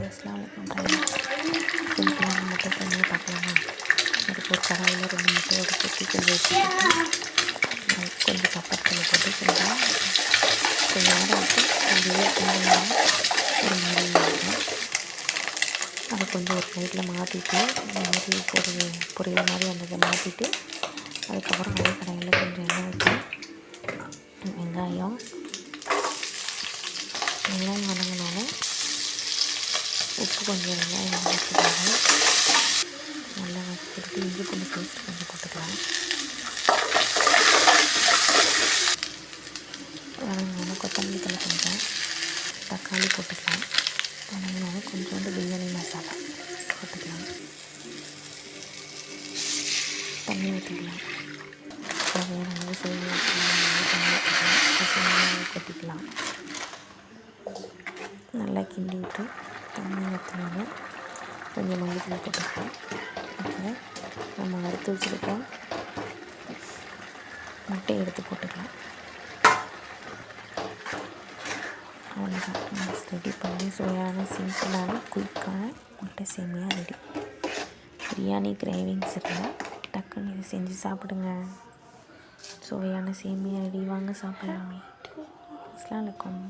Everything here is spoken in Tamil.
அஸ்ஸலாமு அலைக்கும் சிம்பிளான முட்டை தண்ணியை பார்க்கலாமா. அதுக்கு ஒரு கடாயில் 2 முட்டையோட கொட்டி கொஞ்சம் வச்சுக்கிட்டு கொஞ்சம் பப்பரத்தில் போட்டு கொஞ்சம் நேரம் வச்சு அப்படியே கொஞ்சம் ஒரு மாதிரி இருக்கும். அதை கொஞ்சம் ஒரு சைடில் மாற்றிட்டு இந்த மாதிரி பொரியல் மாதிரி அந்த இதை மாற்றிட்டு அதுக்கப்புறம் அதே கடாயில் கொஞ்சம் எண்ணெய் ஊற்றி வெங்காயம் வதங்கினாலும் உப்பு கொஞ்சம் வெங்காயம் வதக்கிக்கலாம். நல்லா வதக்கிட்டு இஞ்சி பூண்டு பேஸ்ட் கொஞ்சம் போட்டுக்கலாம். வதங்கினாலும் கொத்தமல்லி தழை கொஞ்சம் தக்காளி போட்டுக்கலாம். வதங்கினாலும் கொஞ்சோண்டு பிரியாணி மசாலா போட்டுக்கலாம். தண்ணி ஊற்றிக்கலாம். தேவையான அளவு தண்ணி கொட்டிக்கலாம். நல்லா கிண்டி விட்டு தண்ணி ஊற்றினாலும் கொஞ்சம் மல்லித்தூள் போட்டுக்கலாம். அப்புறம் நம்ம வறுத்து வச்சுருக்க முட்டையை எடுத்து போட்டுக்கலாம். அவ்வளோதான், ரெடி பண்ணி சுவையான சிம்பிளான குயிக்கான முட்டை சேமியா ரெடி. பிரியாணி கிரேவிங்ஸ் இருந்தால் டக்குன்னு இதை செஞ்சு சாப்பிடுங்க. சுவையான சேமியா ரெடி, வாங்க சாப்பிடலாம். அஸ்ஸலாமு அலைக்கும்.